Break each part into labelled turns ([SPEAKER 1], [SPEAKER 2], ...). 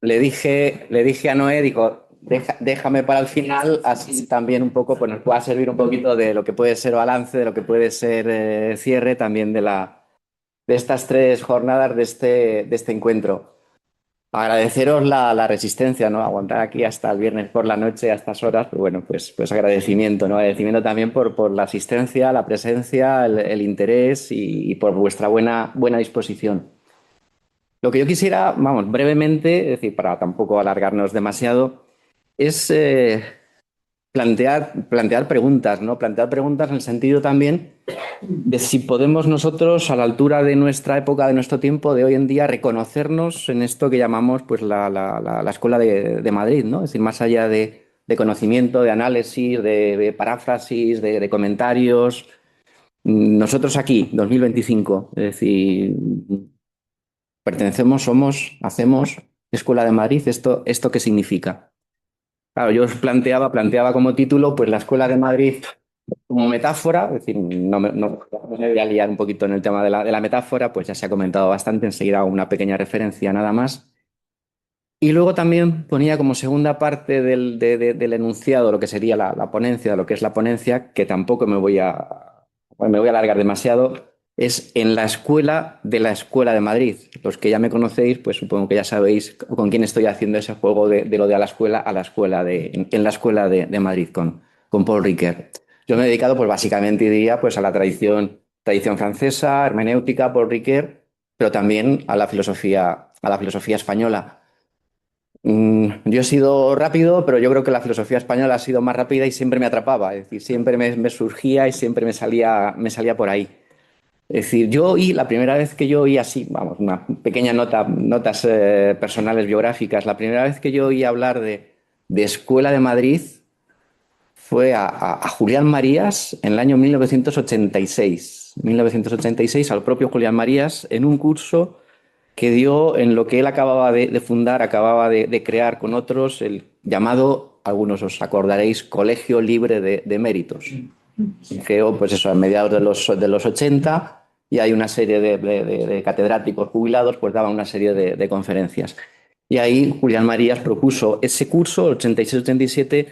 [SPEAKER 1] le dije a Noé, digo, déjame para el final, así también un poco, pues nos pueda servir un poquito de lo que puede ser balance, de lo que puede ser cierre también de estas 3 jornadas de este encuentro. Agradeceros la resistencia, ¿no? Aguantar aquí hasta el viernes por la noche a estas horas, pero bueno, pues agradecimiento, ¿no? Agradecimiento también por la asistencia, la presencia, el interés y por vuestra buena disposición. Lo que yo quisiera, vamos, brevemente, es decir, para tampoco alargarnos demasiado, es plantear preguntas, ¿no? Plantear preguntas en el sentido también de si podemos nosotros, a la altura de nuestra época, de nuestro tiempo, de hoy en día, reconocernos en esto que llamamos pues, la Escuela de Madrid, ¿no? Es decir, más allá de conocimiento, de análisis, de paráfrasis, de comentarios. Nosotros aquí, 2025, es decir, pertenecemos, somos, hacemos Escuela de Madrid. ¿Esto qué significa? Claro, yo os planteaba como título pues la Escuela de Madrid como metáfora, es decir, no me voy a liar un poquito en el tema de la metáfora, pues ya se ha comentado bastante, enseguida una pequeña referencia nada más. Y luego también ponía como segunda parte del enunciado lo que sería la ponencia, lo que es la ponencia, que tampoco me voy a alargar demasiado, es en la escuela de la Escuela de Madrid. Los que ya me conocéis, pues supongo que ya sabéis con quién estoy haciendo ese juego de lo de a la escuela en la Escuela de Madrid con Paul Ricoeur. Yo me he dedicado, pues básicamente diría, pues a la tradición francesa, hermenéutica, Paul Ricoeur, pero también a la filosofía española. Yo he sido rápido, pero yo creo que la filosofía española ha sido más rápida y siempre me atrapaba. Es decir, siempre me surgía y siempre me salía por ahí. Es decir, la primera vez que yo oí así, vamos, una pequeña notas personales biográficas, la primera vez que yo oí hablar de Escuela de Madrid fue a Julián Marías en el año 1986. 1986, al propio Julián Marías, en un curso que dio en lo que él acababa de fundar, acababa de crear con otros, el llamado, algunos os acordaréis, Colegio Libre de Méritos. Creó, pues eso, a mediados de los 80 y hay una serie de catedráticos jubilados, pues daban una serie de conferencias. Y ahí Julián Marías propuso ese curso, 86-87,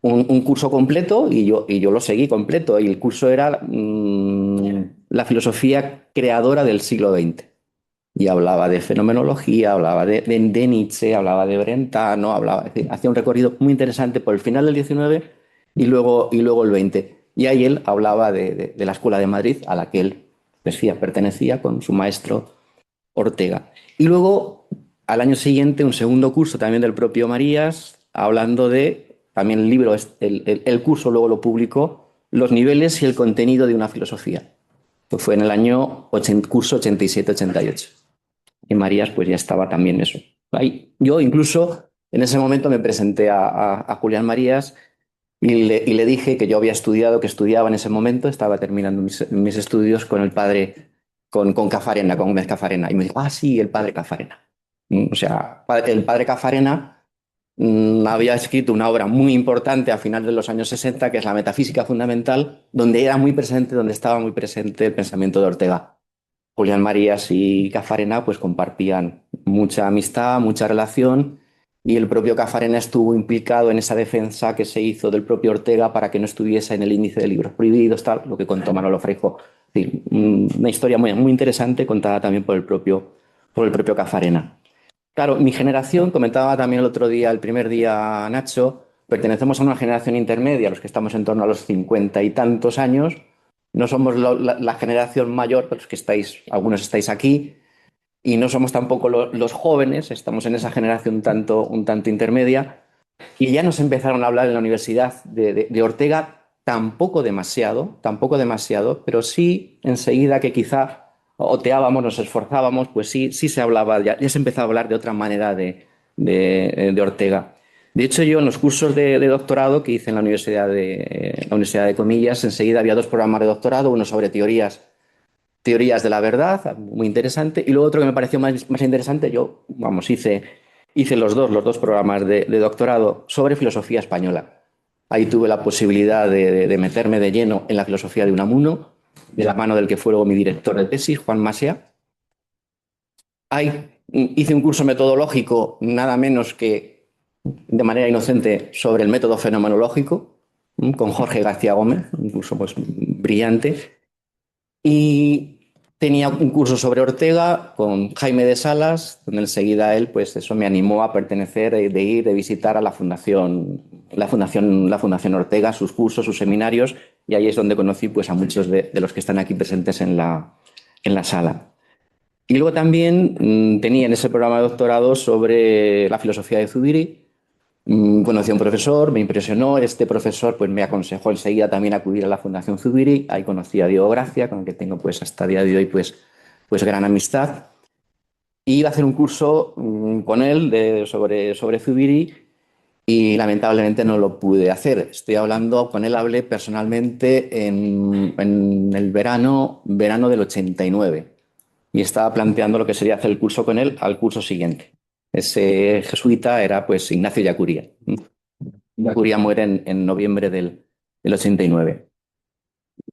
[SPEAKER 1] un curso completo y yo lo seguí completo. Y el curso era la filosofía creadora del siglo XX. Y hablaba de fenomenología, hablaba de Nietzsche, hablaba de Brentano, es decir, hacía un recorrido muy interesante por el final del 19 y luego el 20. Y ahí él hablaba de la Escuela de Madrid, a la que él pertenecía con su maestro Ortega. Y luego, al año siguiente, un segundo curso también del propio Marías, hablando también el libro, el curso luego lo publicó, los niveles y el contenido de una filosofía. Que fue en el año curso 87-88. Y Marías pues ya estaba también eso. Ahí, yo incluso en ese momento me presenté a Julián Marías y le dije que yo había estudiado, que estudiaba en ese momento, estaba terminando mis estudios con el padre, con Cafarena, con Gómez Cafarena. Y me dijo, sí, el padre Cafarena. O sea, el padre Cafarena había escrito una obra muy importante a finales de los años 60, que es la Metafísica Fundamental, donde estaba muy presente el pensamiento de Ortega. Julián Marías y Cafarena pues compartían mucha amistad, mucha relación y el propio Cafarena estuvo implicado en esa defensa que se hizo del propio Ortega para que no estuviese en el índice de libros prohibidos, tal, lo que contó Manolo Freijóo. Es decir, una historia muy interesante contada también por el propio Cafarena. Claro, mi generación, comentaba también el otro día, el primer día Nacho, pertenecemos a una generación intermedia, los que estamos en torno a los 50 y tantos años. No somos la generación mayor, los que algunos estáis aquí, y no somos tampoco los jóvenes, estamos en esa generación un tanto intermedia. Y ya nos empezaron a hablar en la universidad de Ortega, tampoco demasiado, pero sí enseguida que quizá oteábamos, nos esforzábamos, pues sí se hablaba, ya se empezó a hablar de otra manera de Ortega. De hecho, yo en los cursos de doctorado que hice en la Universidad de Comillas, enseguida había 2 programas de doctorado, uno sobre teorías de la verdad, muy interesante, y luego otro que me pareció más interesante, hice los dos programas de doctorado sobre filosofía española. Ahí tuve la posibilidad de meterme de lleno en la filosofía de Unamuno, de la mano del que fue luego mi director de tesis, Juan Masea. Ahí Hice un curso metodológico, nada menos que de manera inocente, sobre el método fenomenológico, con Jorge García Gómez, un curso pues brillante. Y tenía un curso sobre Ortega con Jaime de Salas, donde enseguida él, pues eso me animó a pertenecer, de ir, de visitar a la Fundación Ortega, sus cursos, sus seminarios, y ahí es donde conocí pues a muchos de los que están aquí presentes en la sala. Y luego también tenía en ese programa de doctorado sobre la filosofía de Zubiri. Conocí a un profesor, me impresionó. Este profesor pues, me aconsejó enseguida también acudir a la Fundación Zubiri. Ahí conocí a Diego Gracia, con el que tengo pues, hasta el día de hoy pues gran amistad. Y iba a hacer un curso con él sobre Zubiri y lamentablemente no lo pude hacer. Estoy hablando, con él hablé personalmente en el verano del 89 y estaba planteando lo que sería hacer el curso con él al curso siguiente. Ese jesuita era pues Ignacio Yacuría. Yacuría muere en noviembre del 89.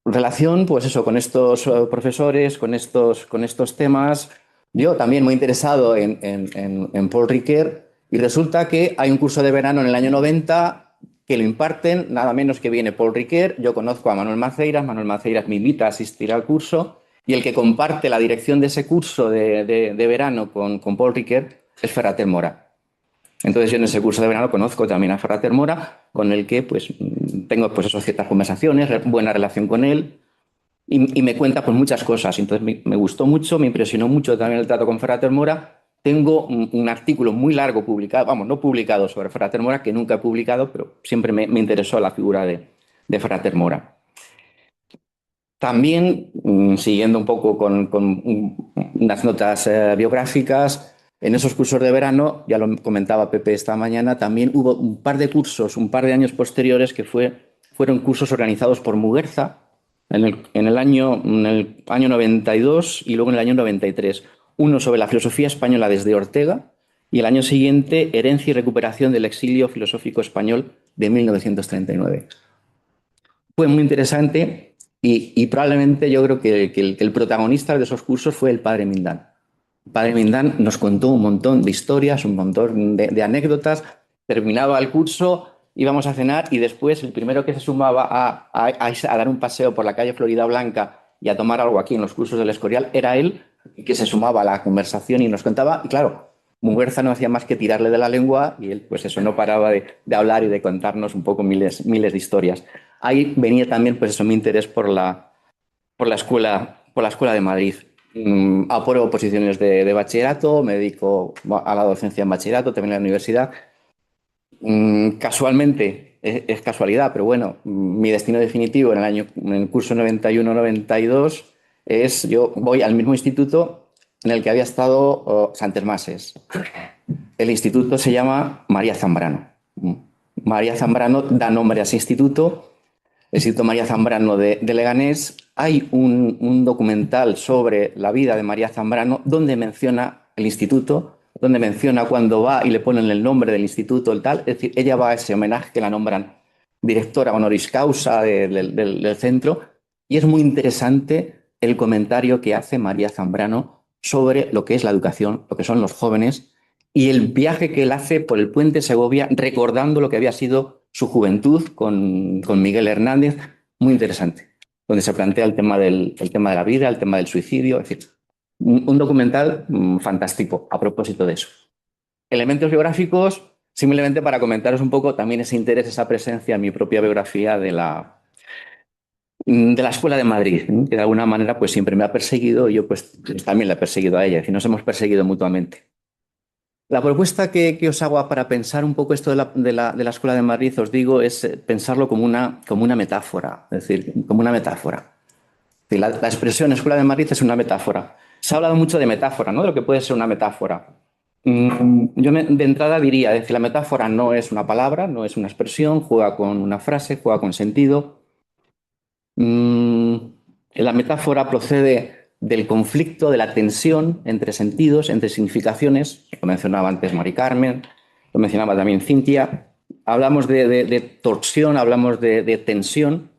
[SPEAKER 1] Relación, pues eso, con estos profesores, con estos temas. Yo también muy interesado en Paul Ricoeur y resulta que hay un curso de verano en el año 90 que lo imparten, nada menos que viene Paul Ricoeur. Yo conozco a Manuel Maceiras me invita a asistir al curso y el que comparte la dirección de ese curso de verano con Paul Ricoeur es Ferrater Mora. Entonces yo en ese curso de verano conozco también a Ferrater Mora, con el que pues tengo pues eso, ciertas conversaciones, buena relación con él y me cuenta pues muchas cosas. Entonces me gustó mucho, me impresionó mucho también el trato con Ferrater Mora. Tengo un artículo muy largo publicado, vamos, no publicado sobre Ferrater Mora, que nunca he publicado, pero siempre me interesó la figura de Ferrater Mora. También, siguiendo un poco con unas notas biográficas, en esos cursos de verano, ya lo comentaba Pepe esta mañana, también hubo un par de cursos, un par de años posteriores que fueron cursos organizados por Muguerza en el año 92 y luego en el año 93. Uno sobre la filosofía española desde Ortega y el año siguiente Herencia y recuperación del exilio filosófico español de 1939. Fue muy interesante y probablemente yo creo que el protagonista de esos cursos fue el padre Mindán. El padre Mindán nos contó un montón de historias, un montón de anécdotas. Terminaba el curso, íbamos a cenar y después el primero que se sumaba a dar un paseo por la calle Florida Blanca y a tomar algo aquí en los cursos del Escorial era él, que se sumaba a la conversación y nos contaba. Y claro, Muguerza no hacía más que tirarle de la lengua y él, pues eso, no paraba de hablar y de contarnos un poco miles de historias. Ahí venía también, pues eso, mi interés por la escuela de Madrid. Apruebo posiciones de bachillerato, me dedico a la docencia en bachillerato, también en la universidad. Casualmente, es casualidad, pero bueno, mi destino definitivo en el curso 91-92 yo voy al mismo instituto en el que había estado Santes Mases. El instituto se llama María Zambrano. María Zambrano da nombre a ese instituto, el Instituto María Zambrano de Leganés. Hay un documental sobre la vida de María Zambrano donde menciona el instituto, donde menciona cuando va y le ponen el nombre del instituto, el tal. Es decir, ella va a ese homenaje que la nombran directora honoris causa del centro. Y es muy interesante el comentario que hace María Zambrano sobre lo que es la educación, lo que son los jóvenes y el viaje que él hace por el puente Segovia recordando lo que había sido su juventud con Miguel Hernández. Muy interesante, donde se plantea el tema de la vida, el tema del suicidio, es decir, un documental fantástico a propósito de eso. Elementos biográficos, simplemente para comentaros un poco también ese interés, esa presencia en mi propia biografía de la Escuela de Madrid, que de alguna manera pues siempre me ha perseguido y yo pues también la he perseguido a ella, es decir, nos hemos perseguido mutuamente. La propuesta que os hago para pensar un poco esto de la Escuela de Madrid, os digo, es pensarlo como una metáfora, es decir, como una metáfora. Es decir, la expresión Escuela de Madrid es una metáfora. Se ha hablado mucho de metáfora, ¿no? De lo que puede ser una metáfora. Yo de entrada diría, es decir, la metáfora no es una palabra, no es una expresión, juega con una frase, juega con sentido. La metáfora procede del conflicto, de la tensión entre sentidos, entre significaciones. Lo mencionaba antes Mari Carmen, lo mencionaba también Cintia. Hablamos de torsión, hablamos de tensión.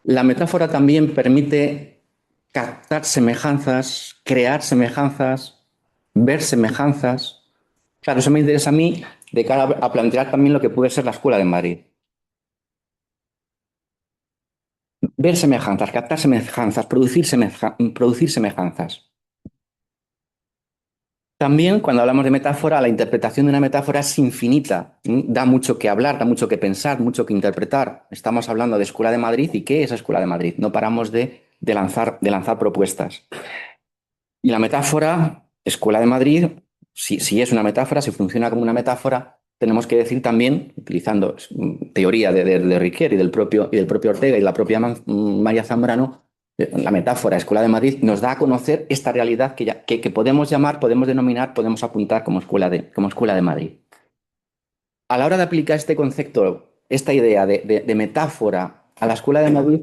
[SPEAKER 1] La metáfora también permite captar semejanzas, crear semejanzas, ver semejanzas. Claro, eso me interesa a mí de cara a plantear también lo que puede ser la Escuela de Madrid. Ver semejanzas, captar semejanzas, producir semejanzas. También cuando hablamos de metáfora, la interpretación de una metáfora es infinita. Da mucho que hablar, da mucho que pensar, mucho que interpretar. Estamos hablando de Escuela de Madrid y ¿qué es Escuela de Madrid? No paramos de lanzar propuestas. Y la metáfora, Escuela de Madrid, si es una metáfora, si funciona como una metáfora, tenemos que decir también, utilizando teoría de Riquer y del propio Ortega y la propia María Zambrano, la metáfora Escuela de Madrid nos da a conocer esta realidad que podemos llamar, podemos denominar, podemos apuntar como Escuela de Madrid. A la hora de aplicar este concepto, esta idea de metáfora a la Escuela de Madrid,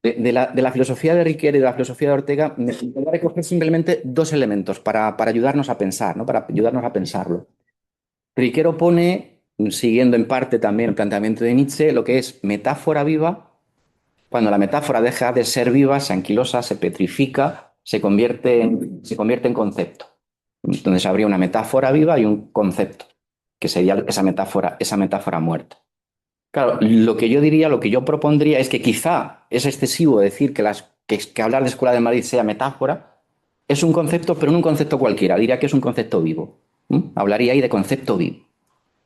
[SPEAKER 1] de la filosofía de Riquer y de la filosofía de Ortega, me voy a recoger simplemente dos elementos para ayudarnos a pensar, ¿no? Para ayudarnos a pensarlo. Riquer opone, siguiendo en parte también el planteamiento de Nietzsche, lo que es metáfora viva. Cuando la metáfora deja de ser viva, se anquilosa, se petrifica, se convierte en concepto. Entonces habría una metáfora viva y un concepto, que sería esa metáfora muerta. Claro, lo que yo diría, lo que yo propondría es que quizá es excesivo decir que hablar de Escuela de Madrid sea metáfora. Es un concepto, pero no un concepto cualquiera. Diría que es un concepto vivo. Hablaría ahí de concepto vivo,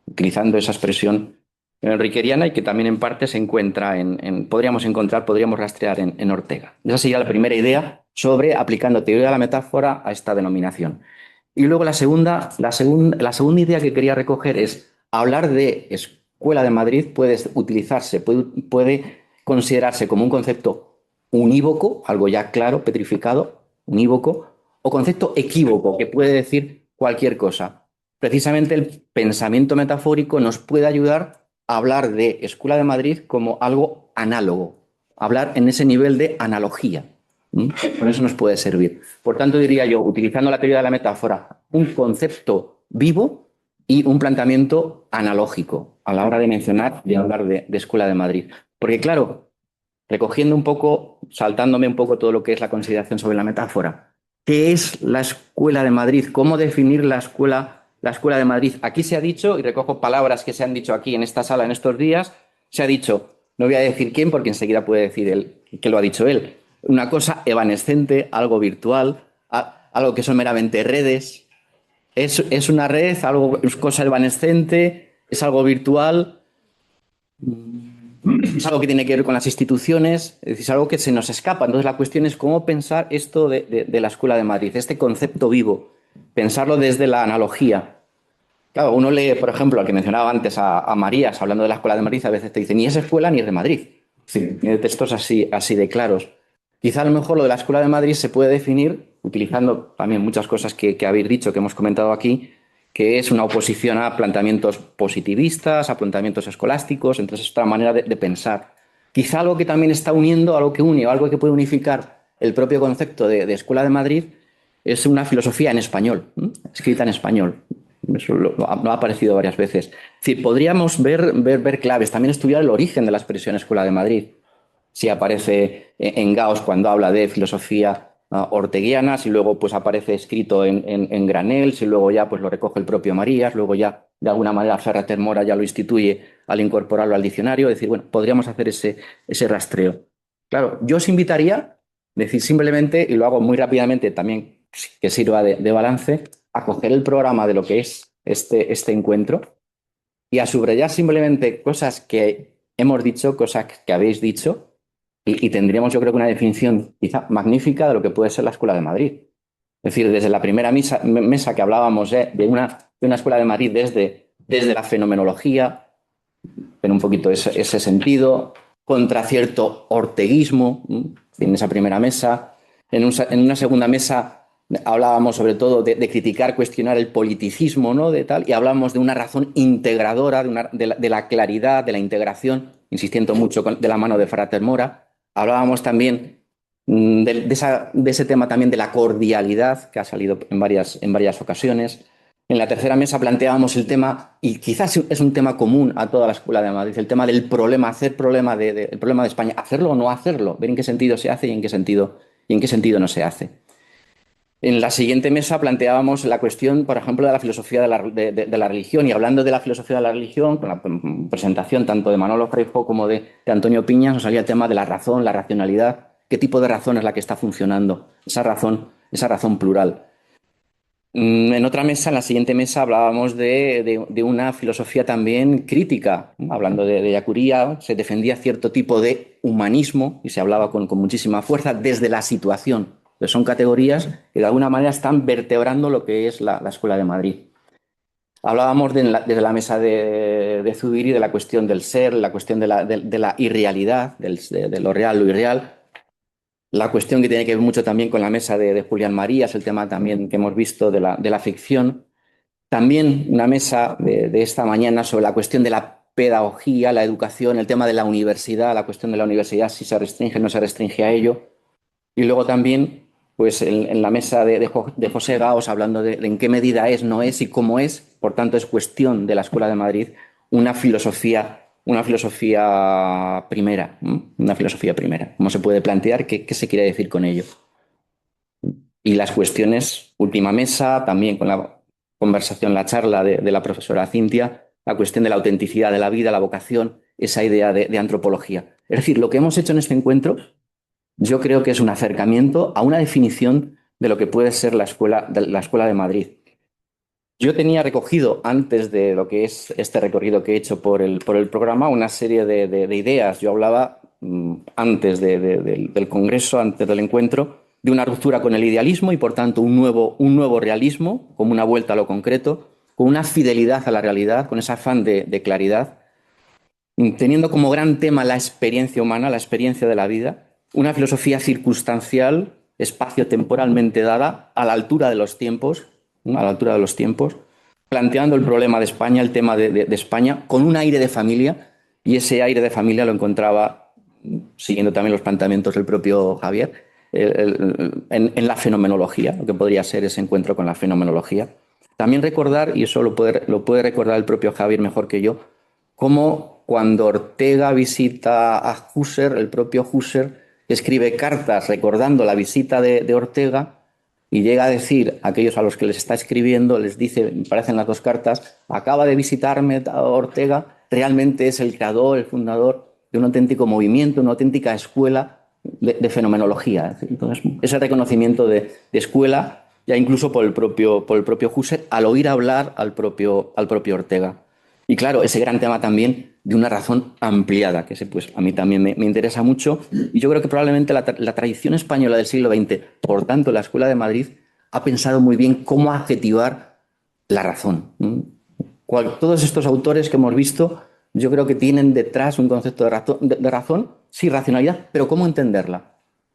[SPEAKER 1] utilizando esa expresión enriqueriana y que también en parte se encuentra podríamos rastrear en Ortega. Esa sería la primera idea sobre aplicando teoría de la metáfora a esta denominación. Y luego la segunda idea que quería recoger es hablar de Escuela de Madrid puede considerarse como un concepto unívoco, algo ya claro, petrificado, unívoco, o concepto equívoco, que puede decir cualquier cosa. Precisamente el pensamiento metafórico nos puede ayudar a hablar de Escuela de Madrid como algo análogo, hablar en ese nivel de analogía. Por eso nos puede servir. Por tanto, diría yo, utilizando la teoría de la metáfora, un concepto vivo y un planteamiento analógico a la hora de mencionar y hablar de Escuela de Madrid. Porque claro, recogiendo un poco, saltándome un poco todo lo que es la consideración sobre la metáfora, ¿qué es la Escuela de Madrid? ¿Cómo definir la Escuela de Madrid? Aquí se ha dicho, y recojo palabras que se han dicho aquí en esta sala en estos días, se ha dicho, no voy a decir quién porque enseguida puede decir él que lo ha dicho él, una cosa evanescente, algo virtual, algo que son meramente redes. Es una red, es cosa evanescente, es algo virtual, es algo que tiene que ver con las instituciones, es decir, es algo que se nos escapa. Entonces la cuestión es cómo pensar esto de la Escuela de Madrid, este concepto vivo, pensarlo desde la analogía. Claro, uno lee, por ejemplo, al que mencionaba antes a Marías, hablando de la Escuela de Madrid, a veces te dice, ni es escuela ni es de Madrid. Sí, tiene textos así de claros. Quizá a lo mejor lo de la Escuela de Madrid se puede definir, utilizando también muchas cosas que habéis dicho, que hemos comentado aquí, que es una oposición a planteamientos positivistas, a planteamientos escolásticos, entonces es otra manera de pensar. Quizá algo que también está uniendo, algo que une o algo que puede unificar el propio concepto de Escuela de Madrid es una filosofía en español, escrita en español. Eso lo ha aparecido varias veces. Es decir, podríamos ver claves, también estudiar el origen de la expresión Escuela de Madrid. Si aparece en Gauss cuando habla de filosofía orteguiana, si luego pues aparece escrito en Granel, si luego ya pues lo recoge el propio Marías, luego ya de alguna manera Ferrater Mora ya lo instituye al incorporarlo al diccionario, es decir, bueno, podríamos hacer ese rastreo. Claro, yo os invitaría a decir simplemente, y lo hago muy rápidamente también que sirva de balance, a coger el programa de lo que es este encuentro y a subrayar simplemente cosas que hemos dicho, cosas que habéis dicho, y tendríamos, yo creo que una definición quizá magnífica de lo que puede ser la Escuela de Madrid. Es decir, desde la primera mesa que hablábamos de una Escuela de Madrid desde la fenomenología, en un poquito ese sentido, contra cierto orteguismo, en esa primera mesa. En una segunda mesa hablábamos sobre todo de criticar, cuestionar el politicismo, ¿no? Y hablábamos de una razón integradora, de la claridad, de la integración, insistiendo mucho de la mano de Frater Mora. Hablábamos también de ese tema también de la cordialidad, que ha salido en varias ocasiones. En la tercera mesa planteábamos el tema, y quizás es un tema común a toda la Escuela de Madrid, el tema del problema, el problema de España, hacerlo o no hacerlo, ver en qué sentido se hace y en qué sentido no se hace. En la siguiente mesa planteábamos la cuestión, por ejemplo, de la filosofía de la religión. Y hablando de la filosofía de la religión, con la presentación tanto de Manolo Freijo como de Antonio Piñas, nos salía el tema de la razón, la racionalidad. ¿Qué tipo de razón es la que está funcionando? Esa razón plural. En otra mesa, en la siguiente mesa, hablábamos de una filosofía también crítica. Hablando de Yacuría, se defendía cierto tipo de humanismo y se hablaba con muchísima fuerza desde la situación. Entonces, son categorías que de alguna manera están vertebrando lo que es la Escuela de Madrid. Hablábamos desde la mesa de Zubiri de la cuestión del ser, la cuestión de la irrealidad, de lo real, lo irreal. La cuestión que tiene que ver mucho también con la mesa de Julián Marías, el tema también que hemos visto de la ficción. También una mesa de esta mañana sobre la cuestión de la pedagogía, la educación, el tema de la universidad, la cuestión de la universidad, si se restringe o no se restringe a ello. Y luego también, pues en la mesa de José Gaos, hablando de en qué medida es, no es y cómo es, por tanto es cuestión de la Escuela de Madrid, una filosofía primera, ¿no? Una filosofía primera. ¿Cómo se puede plantear? ¿Qué se quiere decir con ello? Y las cuestiones, última mesa, también con la conversación, la charla de la profesora Cintia, la cuestión de la autenticidad de la vida, la vocación, esa idea de antropología. Es decir, lo que hemos hecho en este encuentro, yo creo que es un acercamiento a una definición de lo que puede ser la escuela de Madrid. Yo tenía recogido, antes de lo que es este recorrido que he hecho por el programa, una serie de ideas. Yo hablaba antes del Congreso, antes del encuentro, de una ruptura con el idealismo y, por tanto, un nuevo realismo, como una vuelta a lo concreto, con una fidelidad a la realidad, con ese afán de claridad, teniendo como gran tema la experiencia humana, la experiencia de la vida, una filosofía circunstancial, espacio-temporalmente dada, a la altura de los tiempos, ¿no? A la altura de los tiempos, planteando el problema de España, el tema de España, con un aire de familia, y ese aire de familia lo encontraba, siguiendo también los planteamientos del propio Javier, en la fenomenología, lo que podría ser ese encuentro con la fenomenología. También recordar, y eso lo puede recordar el propio Javier mejor que yo, cómo cuando Ortega visita a Husserl, el propio Husserl escribe cartas recordando la visita de Ortega y llega a decir a aquellos a los que les está escribiendo, les dice, me parecen las dos cartas, acaba de visitarme Ortega, realmente es el creador, el fundador de un auténtico movimiento, una auténtica escuela de fenomenología. Entonces, ese reconocimiento de escuela, ya incluso por el propio Husserl, al oír hablar al propio Ortega. Y claro, ese gran tema también de una razón ampliada, que ese, pues, a mí también me interesa mucho. Y yo creo que probablemente la tradición española del siglo XX, por tanto la Escuela de Madrid, ha pensado muy bien cómo adjetivar la razón. Todos estos autores que hemos visto, yo creo que tienen detrás un concepto de razón, sí, racionalidad, pero ¿cómo entenderla?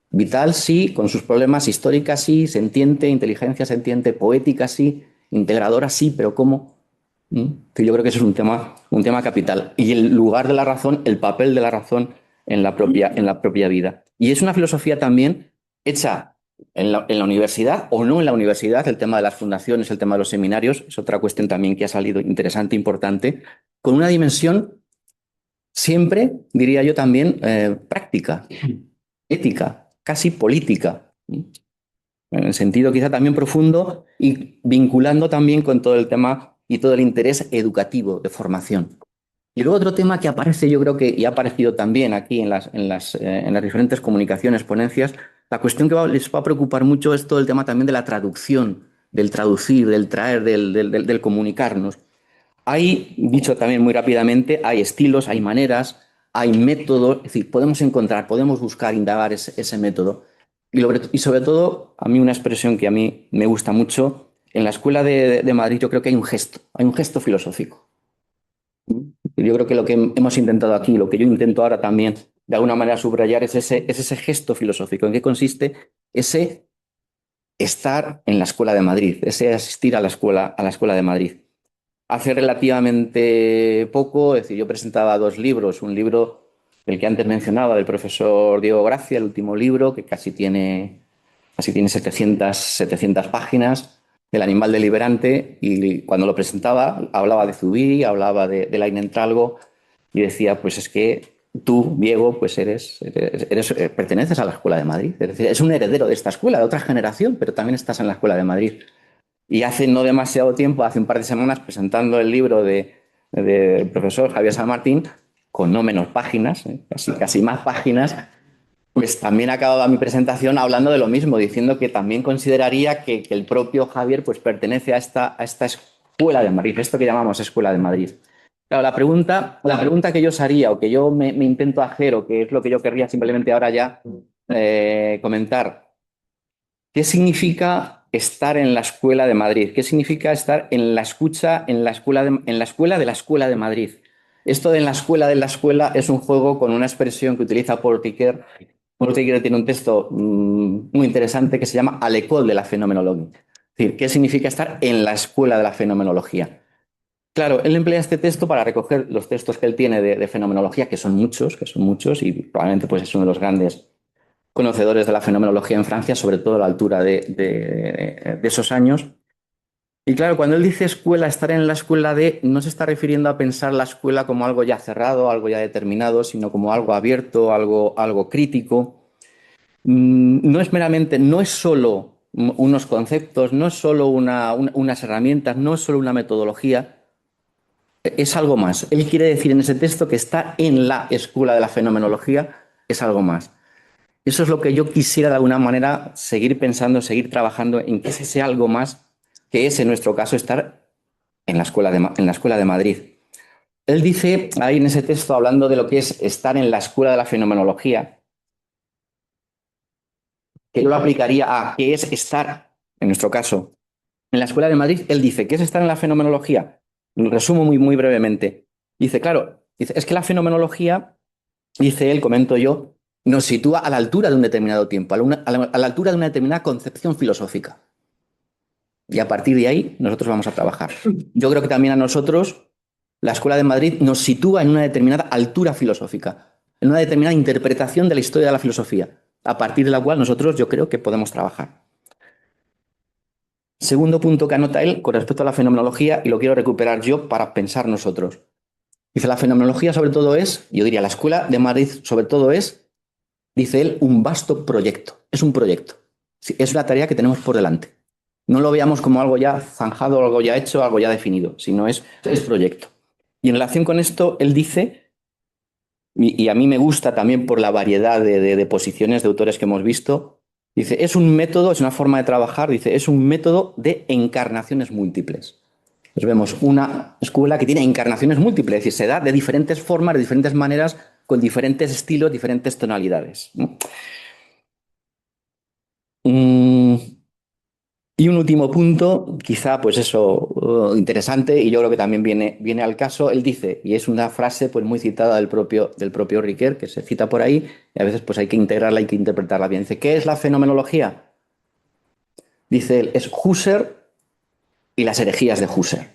[SPEAKER 1] Vital, sí, con sus problemas, histórica, sí, sentiente, inteligencia sentiente, poética, sí, integradora, sí, pero ¿cómo? Que yo creo que eso es un tema capital. Y el lugar de la razón, el papel de la razón en la propia vida. Y es una filosofía también hecha en la universidad o no en la universidad. El tema de las fundaciones, el tema de los seminarios, es otra cuestión también que ha salido interesante, importante, con una dimensión siempre, diría yo también, práctica, ética, casi política. En el sentido quizá también profundo y vinculando también con todo el tema y todo el interés educativo de formación. Y luego otro tema que aparece, yo creo que y ha aparecido también aquí en las diferentes comunicaciones, ponencias, la cuestión que les va a preocupar mucho es todo el tema también de la traducción, del traducir, del traer, del comunicarnos. Hay, dicho también muy rápidamente, hay estilos, hay maneras, hay métodos, es decir, podemos buscar, indagar ese método. Y sobre todo, a mí una expresión que a mí me gusta mucho, en la Escuela de Madrid yo creo que hay un gesto filosófico. Yo creo que lo que hemos intentado aquí, lo que yo intento ahora también, de alguna manera subrayar, es ese gesto filosófico. ¿En qué consiste ese estar en la Escuela de Madrid, ese asistir a la Escuela de Madrid? Hace relativamente poco, es decir, yo presentaba dos libros, un libro, el que antes mencionaba, del profesor Diego Gracia, el último libro, que casi tiene 700 páginas, El animal deliberante, y cuando lo presentaba hablaba de Zubiri, hablaba de Lain Entralgo, y decía, pues es que tú, Diego, pues perteneces a la Escuela de Madrid. Es decir, es un heredero de esta escuela, de otra generación, pero también estás en la Escuela de Madrid. Y hace no demasiado tiempo, hace un par de semanas, presentando el libro del profesor Javier San Martín, con no menos páginas, casi más páginas, pues también acababa mi presentación hablando de lo mismo, diciendo que también consideraría que el propio Javier pues, pertenece a esta Escuela de Madrid, esto que llamamos Escuela de Madrid. Claro, la pregunta que yo os haría, o que yo me intento hacer, o que es lo que yo querría simplemente ahora ya comentar, ¿qué significa estar en la Escuela de Madrid? ¿Qué significa estar en la escucha, en la escuela de la Escuela de Madrid? Esto de en la escuela es un juego con una expresión que utiliza Paul Ricoeur. Paul Ricoeur tiene un texto muy interesante que se llama A l'école de la fenomenología. Es decir, ¿qué significa estar en la escuela de la fenomenología? Claro, él emplea este texto para recoger los textos que él tiene de fenomenología, que son muchos, y probablemente pues, es uno de los grandes conocedores de la fenomenología en Francia, sobre todo a la altura de esos años. Y claro, cuando él dice escuela, estar en la escuela no se está refiriendo a pensar la escuela como algo ya cerrado, algo ya determinado, sino como algo abierto, algo crítico. No es meramente, no es solo unos conceptos, no es solo unas herramientas, no es solo una metodología, es algo más. Él quiere decir en ese texto que estar en la escuela de la fenomenología es algo más. Eso es lo que yo quisiera de alguna manera seguir pensando, seguir trabajando en que ese algo más, que es en nuestro caso estar en la escuela de Madrid. Él dice ahí en ese texto, hablando de lo que es estar en la escuela de la fenomenología, que yo lo aplicaría a qué es estar, en nuestro caso, en la escuela de Madrid. Él dice, ¿qué es estar en la fenomenología? Lo resumo muy brevemente. Dice, claro, es que la fenomenología, dice él, comento yo, nos sitúa a la altura de un determinado tiempo, a la altura de una determinada concepción filosófica. Y a partir de ahí nosotros vamos a trabajar. Yo creo que también a nosotros la Escuela de Madrid nos sitúa en una determinada altura filosófica, en una determinada interpretación de la historia de la filosofía, a partir de la cual nosotros yo creo que podemos trabajar. Segundo punto que anota él con respecto a la fenomenología, y lo quiero recuperar yo para pensar nosotros. Dice, la fenomenología sobre todo es, yo diría, la Escuela de Madrid sobre todo es, dice él, un vasto proyecto. Es un proyecto. Es una tarea que tenemos por delante. No lo veamos como algo ya zanjado, algo ya hecho, algo ya definido, sino es proyecto. Y en relación con esto, él dice, y a mí me gusta también por la variedad de posiciones de autores que hemos visto, dice, es un método, es una forma de trabajar, dice, es un método de encarnaciones múltiples. Pues vemos una escuela que tiene encarnaciones múltiples, es decir, se da de diferentes formas, de diferentes maneras, con diferentes estilos, diferentes tonalidades, ¿no? Y un último punto, quizá pues eso, interesante, y yo creo que también viene al caso. Él dice, y es una frase pues muy citada del propio Ricoeur, que se cita por ahí, y a veces pues hay que integrarla, hay que interpretarla bien. Dice, ¿qué es la fenomenología? Dice él, es Husserl y las herejías de Husserl.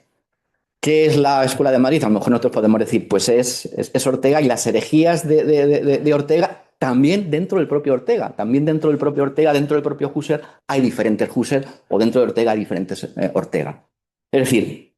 [SPEAKER 1] ¿Qué es la Escuela de Madrid? A lo mejor nosotros podemos decir, pues es Ortega y las herejías de Ortega también dentro del propio Ortega. También dentro del propio Ortega, dentro del propio Husserl, hay diferentes Husserl, o dentro de Ortega hay diferentes Ortega. Es decir,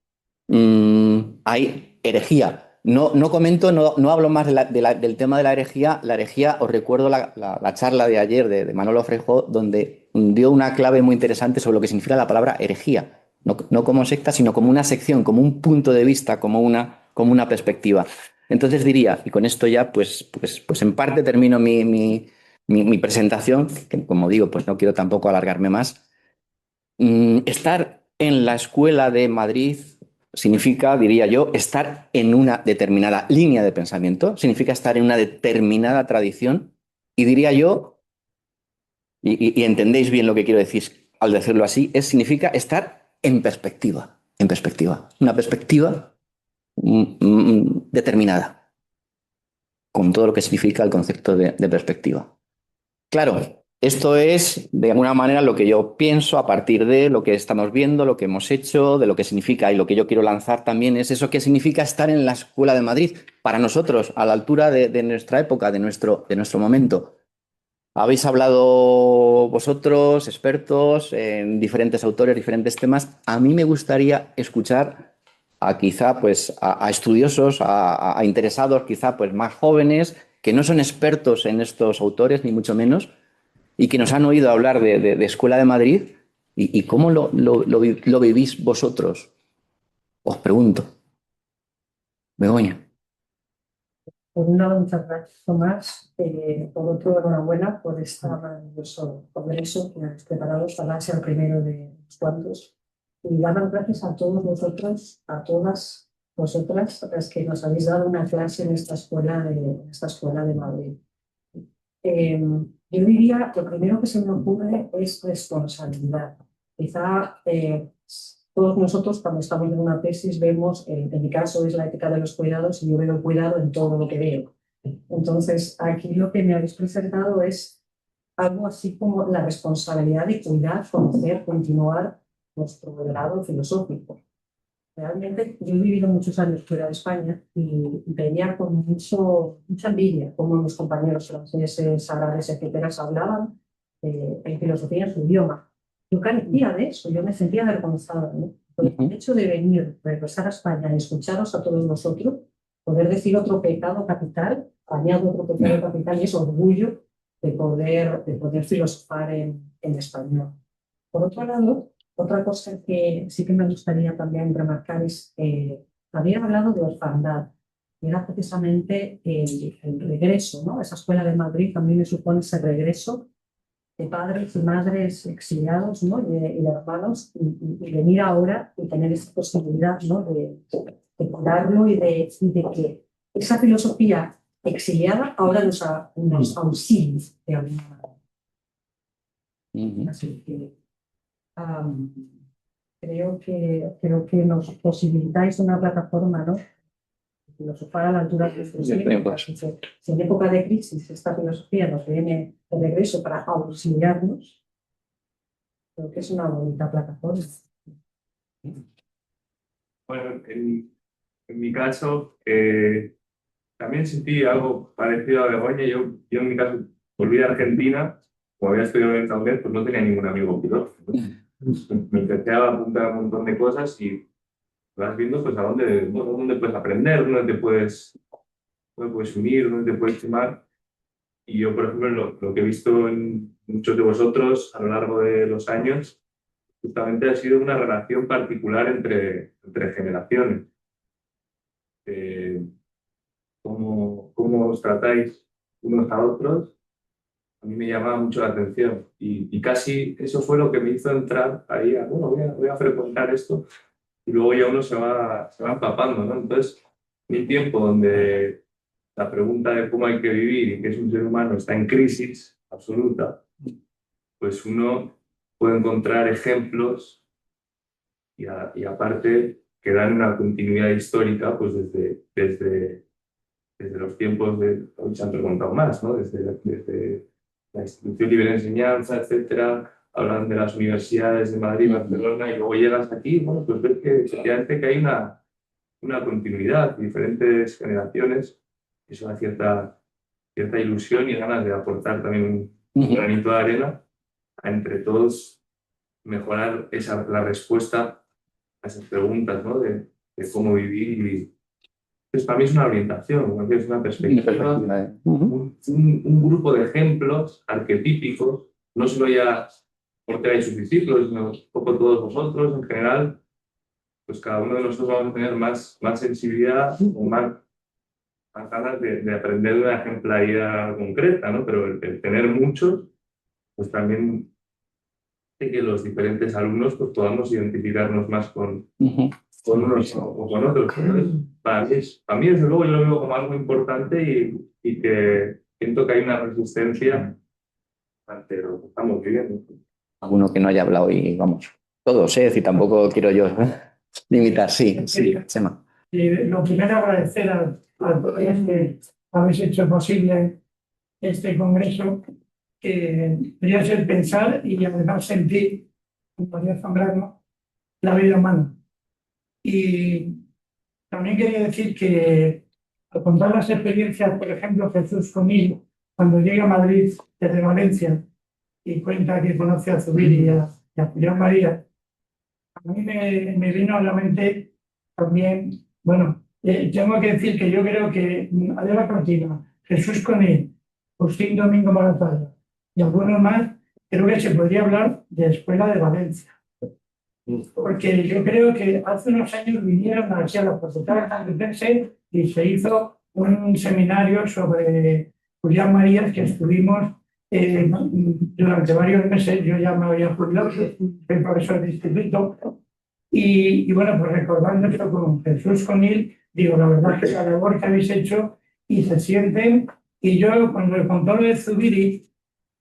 [SPEAKER 1] hay herejía. No comento, no hablo más del tema de la herejía. La herejía, os recuerdo la charla de ayer de Manolo Frejo, donde dio una clave muy interesante sobre lo que significa la palabra herejía. No como secta, sino como una sección, como un punto de vista, como una perspectiva. Entonces diría, y con esto ya, pues en parte termino mi presentación, que como digo, pues no quiero tampoco alargarme más. Estar en la Escuela de Madrid significa, diría yo, estar en una determinada línea de pensamiento, significa estar en una determinada tradición, y diría yo, y entendéis bien lo que quiero decir al decirlo así, significa estar en perspectiva, una perspectiva determinada, con todo lo que significa el concepto de perspectiva. Claro, esto es de alguna manera lo que yo pienso a partir de lo que estamos viendo, lo que hemos hecho, de lo que significa, y lo que yo quiero lanzar también es eso que significa estar en la Escuela de Madrid para nosotros, a la altura de nuestra época, de nuestro momento. Habéis hablado vosotros, expertos, en diferentes autores, diferentes temas. A mí me gustaría escuchar a quizá pues a estudiosos, a interesados quizá pues más jóvenes que no son expertos en estos autores, ni mucho menos, y que nos han oído hablar de Escuela de Madrid. ¿Y cómo lo vivís vosotros? Os pregunto. Begoña.
[SPEAKER 2] Por un lado, muchas gracias, Tomás. Por otro, enhorabuena por este maravilloso congreso que has preparado. Ojalá sea el primero de los cuantos. Y dar las gracias a todos vosotros, a todas vosotras, las que nos habéis dado una clase en esta escuela de Madrid. Yo diría que lo primero que se me ocurre es responsabilidad. Quizá todos nosotros cuando estamos en una tesis vemos, en mi caso es la ética de los cuidados y yo veo el cuidado en todo lo que veo. Entonces aquí lo que me habéis presentado es algo así como la responsabilidad de cuidar, conocer, continuar nuestro grado filosófico. Realmente yo he vivido muchos años fuera de España y veía con mucha envidia cómo mis compañeros franceses, árabes, etcétera, hablaban en filosofía en su idioma. Yo carecía de eso, yo me sentía avergonzada, ¿no? El hecho de venir, regresar a España y escucharos a todos vosotros, poder decir otro pecado capital, añado otro pecado capital y es orgullo de poder filosofar en español. Por otro lado, otra cosa que sí que me gustaría también remarcar es, había hablado de orfandad, y era precisamente el regreso, ¿no? Esa escuela de Madrid también me supone ese regreso de padres y madres exiliados, ¿no? Y de hermanos, y venir ahora y tener esa posibilidad, ¿no? De cuidarlo y de que esa filosofía exiliada ahora nos auxilie de alguna manera. Así que creo que nos posibilitáis una plataforma, ¿no? Filosofar a la altura de nuestros tiempos. Si en época de crisis esta filosofía nos viene de regreso para auxiliarnos, creo que es una bonita plataforma.
[SPEAKER 3] Bueno, en mi caso, también sentí algo parecido a Begoña. Yo en mi caso volví a Argentina, como había estudiado en Santander, pues no tenía ningún amigo filósofo. Me empecé a apuntar a un montón de cosas y vas viendo pues a dónde puedes aprender, dónde dónde puedes unir, dónde te puedes sumar. Y yo, por ejemplo, lo que he visto en muchos de vosotros a lo largo de los años, justamente ha sido una relación particular entre generaciones. Cómo os tratáis unos a otros, a mí me llamaba mucho la atención. Y casi eso fue lo que me hizo entrar ahí bueno, voy a frecuentar esto. Y luego ya uno se va empapando, ¿no? Entonces, mi tiempo donde la pregunta de cómo hay que vivir y qué es un ser humano está en crisis absoluta, pues uno puede encontrar ejemplos y aparte que dan una continuidad histórica pues desde los tiempos de, hoy se han preguntado más, ¿no? Desde la institución libre de enseñanza, etcétera, hablan de las universidades de Madrid, Barcelona, y luego llegas aquí, bueno, pues ves que efectivamente que hay una continuidad, diferentes generaciones, es una cierta ilusión y ganas de aportar también un granito de arena a entre todos mejorar la respuesta a esas preguntas, ¿no? De cómo vivir y pues para mí es una orientación, es una perspectiva, un grupo de ejemplos arquetípicos, no solo ya porque hay sus discípulos, sino un poco todos vosotros en general, pues cada uno de nosotros vamos a tener más sensibilidad o más ganas de aprender de una ejemplaridad concreta, ¿no? Pero el tener muchos, pues también hace que los diferentes alumnos pues, podamos identificarnos más con unos o con otros. Para mí, desde luego, yo lo veo como algo importante y que siento que hay una resistencia ante lo que estamos viviendo.
[SPEAKER 1] Alguno que no haya hablado y vamos, todos, ¿eh? Si tampoco quiero yo limitar. Sí, Chema.
[SPEAKER 4] Lo primero, agradecer a todos que habéis hecho posible este congreso, que debería ser pensar y además sentir, como podría asombrarnos, la vida humana. Y también quería decir que, al contar las experiencias, por ejemplo, Jesús conmigo, cuando llega a Madrid desde Valencia y cuenta que conoce a Zubiri y a Julián María, a mí me vino a la mente también, bueno, tengo que decir que yo creo que, además continua, Jesús Conil, Agustín Domingo Moratalla y algunos más, creo que se podría hablar de Escuela de Valencia. Porque yo creo que hace unos años vinieron aquí a la Facultad de Complutense y se hizo un seminario sobre Julián Marías que estuvimos durante varios meses. Yo ya me había jubilado, soy profesor de instituto. Y bueno, pues recordando esto con Jesús Conil, digo, la verdad es que la labor que habéis hecho y se sienten. Y yo, cuando le contó lo de Zubiri,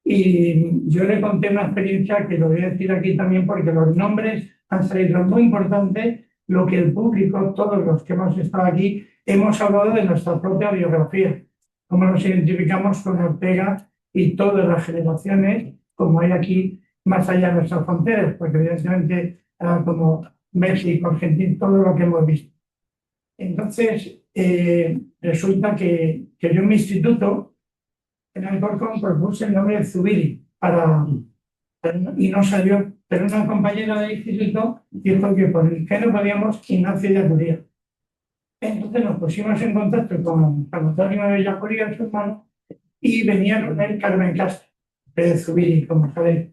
[SPEAKER 4] y yo le conté una experiencia que lo voy a decir aquí también porque los nombres han salido muy importantes, lo que el público, todos los que hemos estado aquí, hemos hablado de nuestra propia biografía, cómo nos identificamos con Ortega y todas las generaciones, como hay aquí más allá de nuestras fronteras, porque evidentemente como México, Argentina, todo lo que hemos visto. Entonces, resulta que yo en mi instituto, en Alcorcón, propuse el nombre de Zubiri y no salió, pero una compañera del instituto dijo que por el que no podíamos Ignacio Yacuría. Entonces nos pusimos en contacto con Antonio de Yacuría, su hermano, y venía con él Carmen Castro, de Zubiri, como sabéis.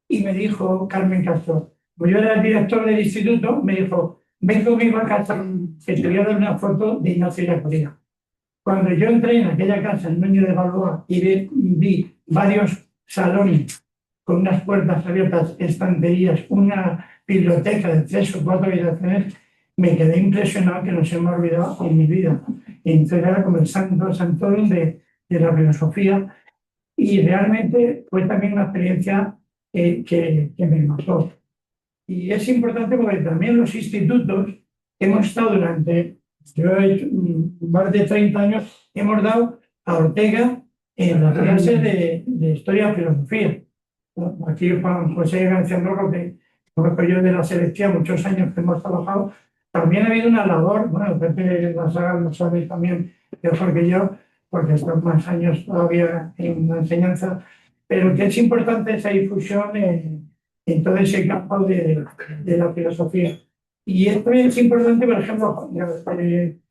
[SPEAKER 4] Y me dijo Carmen Castro, como yo era el director del instituto, me dijo, ven conmigo a casa, que te voy a dar una foto de Ignacio Yacuría. Cuando yo entré en aquella casa, en Núñez de Balboa, y vi varios salones con unas puertas abiertas, estanterías, una biblioteca de 3 o 4 habitaciones, me quedé impresionado que no se me ha olvidado en mi vida. Y entonces era como el santorum de la filosofía, y realmente fue también una experiencia que me mató. Y es importante porque también los institutos hemos estado durante, yo he hecho más de 30 años, hemos dado a Ortega en las clases de Historia y Filosofía. Aquí Juan José García Morro, que conozco yo de la selección, muchos años que hemos trabajado, también ha habido una labor, bueno, Pepe Lasaga lo sabe también mejor que yo, porque están más años todavía en la enseñanza, pero que es importante esa difusión en todo ese campo de la filosofía. Y esto es importante, por ejemplo,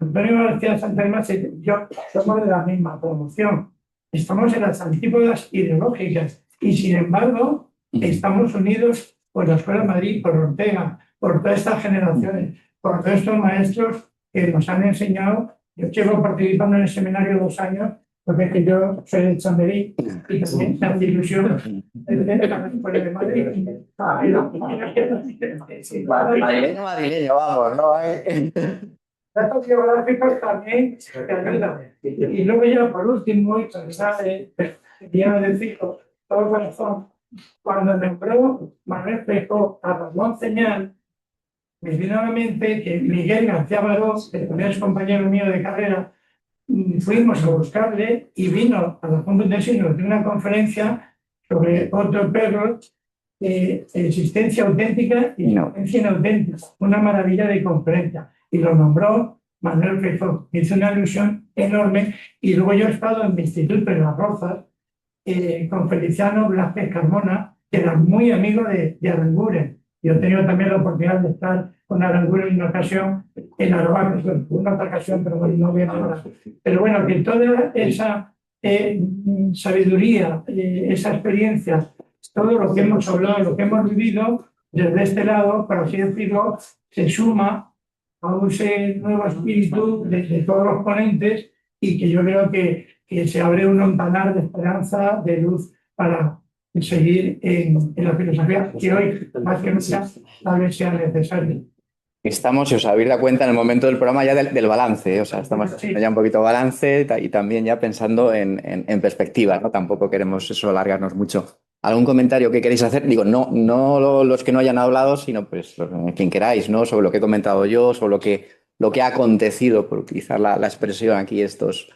[SPEAKER 4] Antonio García Santamas y yo somos de la misma promoción. Estamos en las antípodas ideológicas y, sin embargo, estamos unidos por la Escuela de Madrid, por Ortega, por todas estas generaciones, por todos estos maestros que nos han enseñado. Yo llevo participando en el seminario 2 años, porque es que yo soy de Chamberí y también me hace ilusión de la Escuela de Madrid.
[SPEAKER 1] Madrileño, vamos, ¿no?
[SPEAKER 4] Datos biográficos también te ayudan. Y luego ya por último, y quería decir todo corazón, cuando nombró Manuel Feijóo a Ramón Ceñal, me vino a la mente que Miguel García Baró, que también es compañero mío de carrera, fuimos a buscarle y vino a la Complutense y nos dio una conferencia sobre Otto Perro, existencia auténtica y existencia inauténtica, una maravilla de conferencia. Y lo nombró Manuel Feijóo. Hizo una ilusión enorme. Y luego yo he estado en mi instituto en Las Rozas con Feliciano Blázquez Carmona, que era muy amigo de Aranguren. Yo he tenido también la oportunidad de estar con Aranguren en una ocasión en Aravaca, una otra ocasión, pero no viene ahora. Pero bueno, que toda esa sabiduría, esa experiencia, todo lo que hemos hablado, lo que hemos vivido desde este lado, por así decirlo, se suma a ese nuevo espíritu de todos los ponentes y que yo creo que se abre un ventanal de esperanza, de luz para seguir en la filosofía que hoy más que nunca tal vez sea necesario.
[SPEAKER 1] Estamos, si os habéis dado cuenta, en el momento del programa ya del balance, o sea, estamos haciendo ya un poquito de balance y también ya pensando en perspectiva, ¿no? Tampoco queremos eso alargarnos mucho. ¿Algún comentario que queréis hacer? Digo, no los que no hayan hablado, sino pues quien queráis, ¿no? Sobre lo que he comentado yo, sobre lo que ha acontecido, por utilizar la expresión aquí estos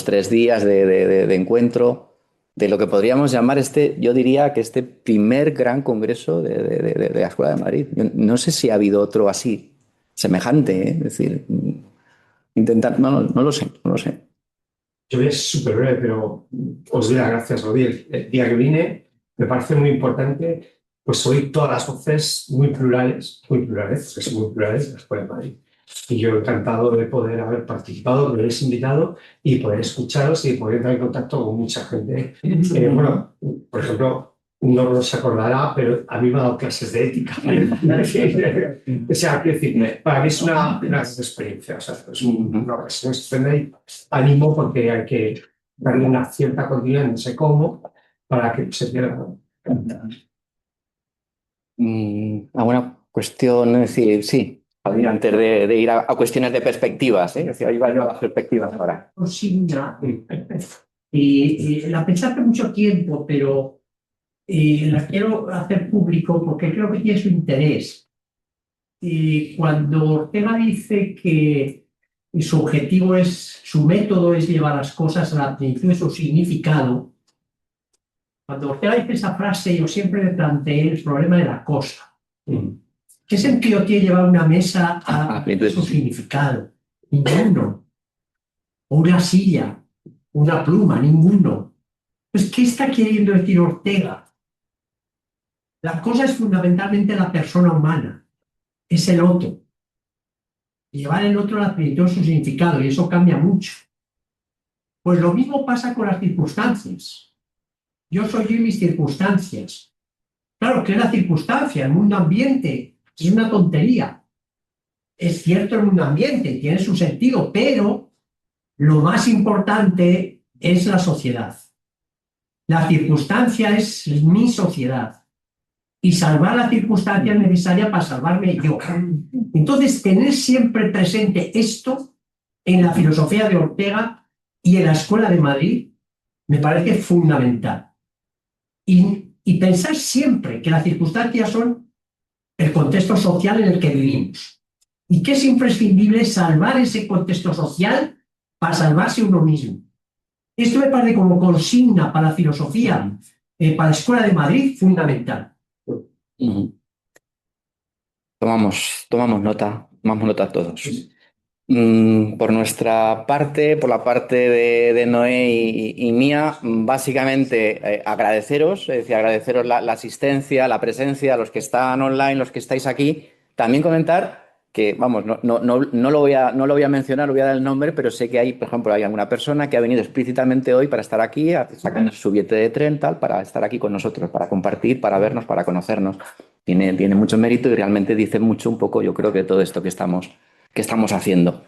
[SPEAKER 1] 3 días de encuentro, de lo que podríamos llamar yo diría que este primer gran congreso de la Escuela de Madrid. Yo no sé si ha habido otro así, semejante, ¿eh? Es decir, intentar, no lo sé.
[SPEAKER 5] Yo voy a ser súper breve, pero os doy las gracias, Rodri. El día que vine me parece muy importante pues oír todas las voces muy plurales, que son muy plurales de la Escuela de Madrid. Y yo encantado de poder haber participado, que me habéis invitado y poder escucharos y poder entrar en contacto con mucha gente. Bueno, por ejemplo, no se acordará, pero a mí me ha dado clases de ética. O sea, quiero decir, para mí es una gran experiencia. O sea, es una ocasión estupenda y ánimo porque hay que darle una cierta continuidad, no sé cómo, para que se pierda.
[SPEAKER 1] Una buena cuestión, es decir, sí, antes de ir a cuestiones de perspectivas, ¿eh? Es decir, ahí va yo a las perspectivas ahora.
[SPEAKER 6] Consigna, la pensé hace mucho tiempo, pero la quiero hacer público porque creo que tiene su interés. Cuando Ortega dice que su objetivo es, su método es llevar las cosas a la plenitud de su significado, cuando Ortega dice esa frase, yo siempre me planteé el problema de la cosa. ¿Qué sentido tiene llevar una mesa a su significado? Ninguno. O una silla, una pluma, ninguno. Pues, ¿qué está queriendo decir Ortega? La cosa es fundamentalmente la persona humana, es el otro. Llevar el otro a la plenitud de su significado, y eso cambia mucho. Pues lo mismo pasa con las circunstancias. Yo soy yo y mis circunstancias. Claro, ¿qué es la circunstancia? El mundo ambiente es una tontería. Es cierto el mundo ambiente, tiene su sentido, pero lo más importante es la sociedad. La circunstancia es mi sociedad. Y salvar la circunstancia es necesaria para salvarme yo. Entonces, tener siempre presente esto en la filosofía de Ortega y en la Escuela de Madrid me parece fundamental. Y pensar siempre que las circunstancias son el contexto social en el que vivimos. Y que es imprescindible salvar ese contexto social para salvarse uno mismo. Esto me parece como consigna para la filosofía, para la Escuela de Madrid, fundamental.
[SPEAKER 1] Tomamos nota todos. Por nuestra parte, por la parte de Noé y mía, básicamente agradeceros, es decir, agradeceros la asistencia, la presencia, a los que están online, los que estáis aquí. También comentar que, vamos, no lo voy a mencionar, lo voy a dar el nombre, pero sé que hay, por ejemplo, hay alguna persona que ha venido explícitamente hoy para estar aquí, sacando su billete de tren, tal, para estar aquí con nosotros, para compartir, para vernos, para conocernos. Tiene mucho mérito y realmente dice mucho un poco, yo creo, que todo esto que estamos haciendo.